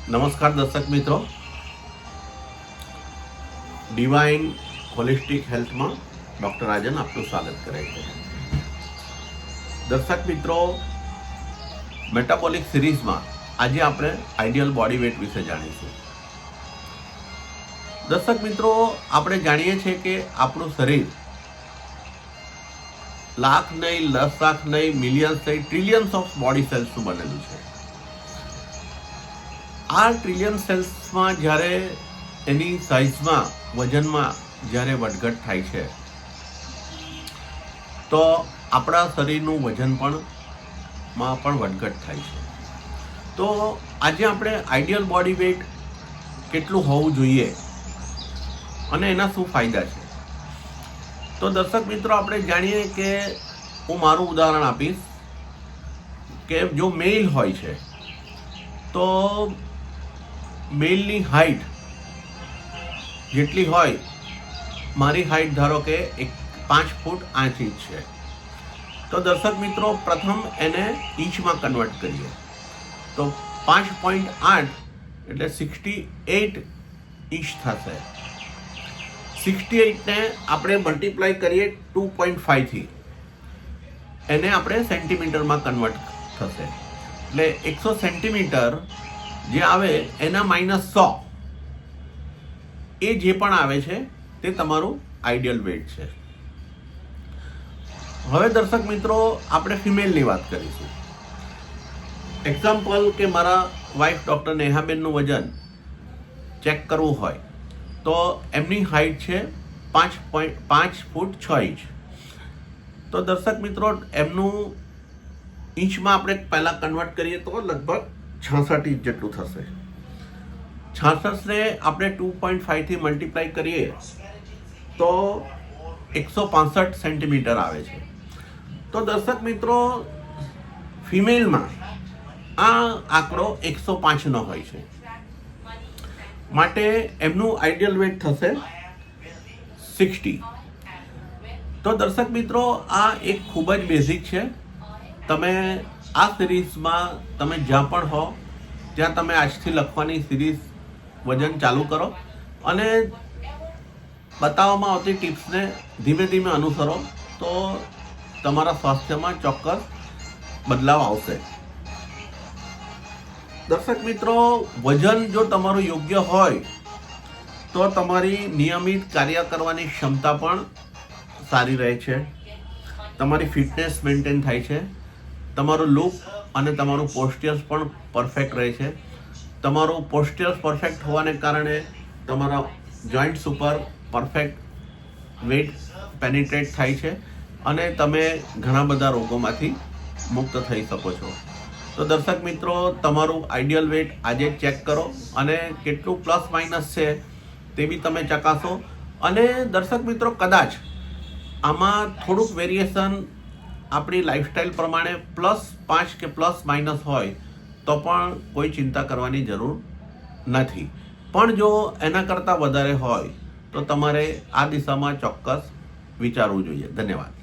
નમસ્કાર દર્શક મિત્રો, ડિવાઇન હોલિસ્ટિક હેલ્થમાં ડૉક્ટર રાજન આપનું સ્વાગત કરે છે. દર્શક મિત્રો, મેટાબોલિક સિરીઝમાં આજે આપણે આઈડિયલ બોડી વેટ વિશે જાણીશું. દર્શક મિત્રો, આપણે જાણીએ છીએ કે આપણું શરીર લાખ નહીં, 10 લાખ નહીં, મિલિયન્સ નહીં, ટ્રિલિયન્સ ઓફ બોડી સેલ્સનું બનેલું છે. આ ટ્રિલિયન સેલ્સમાં જ્યારે એની સાઇઝમાં, વજનમાં જ્યારે વધઘટ થાય છે તો આપણા શરીરનું વજન પણ વધઘટ થાય છે. તો આજે આપણે આઈડિયલ બોડી વેટ કેટલું હોવું જોઈએ અને એના શું ફાયદા છે. તો દર્શક મિત્રો, આપણે જાણીએ કે હું મારું ઉદાહરણ આપીશ કે જો મેલ હોય છે તો મેલની હાઈટ જેટલી હોય, મારી હાઈટ ધારો કે 5 ફૂટ 8 ઇંચ છે, તો દર્શક મિત્રો પ્રથમ એને ઇંચમાં કન્વર્ટ કરીએ તો 5.8 એટલે 68 ઇંચ થશે. 68ને આપણે મલ્ટીપ્લાય કરીએ 2.5 થી, એને આપણે સેન્ટીમીટરમાં કન્વર્ટ થશે એટલે 100 સેન્ટીમીટર જે આવે એના -100 એ જે પણ આવે છે તે તમારું આઈડિયલ વેટ છે. હવે દર્શક મિત્રો, આપણે ફિમેલની વાત કરીશું. એક્ઝામ્પલ કે મારા વાઇફ ડૉક્ટર નેહાબેનનું વજન ચેક કરવું હોય તો એમની હાઈટ છે 5 ફૂટ 6 ઇંચ. તો દર્શક મિત્રો, એમનું ઇંચમાં આપણે પહેલાં કન્વર્ટ કરીએ તો લગભગ 66 ઇંચ જેટલું થશે. 66ને આપણે 2.5 થી મલ્ટીપ્લાય કરીએ તો 165 સેન્ટીમીટર આવે છે. તો દર્શક મિત્રો, ફિમેલમાં આ આંકડો 105નો હોય છે, માટે એમનું આઈડિયલ વેટ થશે 60. તો દર્શક મિત્રો, આ એક ખૂબ જ બેઝિક છે. તમે આ સિરીઝમાં તમે જ્યાં પણ હો ત્યાં તમે આજથી લખવાની સિરીઝ વજન ચાલુ કરો અને બતાવવામાં આવતી ટિપ્સને ધીમે ધીમે અનુસરો તો તમારા સ્વાસ્થ્યમાં ચોક્કસ બદલાવ આવશે. દર્શક મિત્રો, વજન જો તમારું યોગ્ય હોય તો તમારી નિયમિત કાર્ય કરવાની ક્ષમતા પણ સારી રહે છે, તમારી ફિટનેસ મેન્ટેન થાય છે, તમારું લુક અને તમારું પોસ્ચર્સ પણ પરફેક્ટ રહે છે. તમારું પોસ્ચર્સ પરફેક્ટ હોવાને કારણે તમારા જોઈન્ટ્સ ઉપર પરફેક્ટ વેટ પેનિટ્રેટ થાય છે અને તમે ઘણા બધા રોગોમાંથી મુક્ત થઈ શકો છો. તો દર્શક મિત્રો, તમારું આઈડિયલ વેટ આજે ચેક કરો અને કેટલું પ્લસ માઇનસ છે તે બી તમે ચકાસો. અને દર્શક મિત્રો, કદાચ આમાં થોડુંક વેરિએશન આપણી લાઈફસ્ટાઈલ પ્રમાણે +5 કે +- હોય તો પણ કોઈ ચિંતા કરવાની જરૂર નથી. પણ જો એના કરતાં વધારે હોય તો તમારે આ દિશામાં ચોક્કસ વિચારવું જોઈએ. ધન્યવાદ.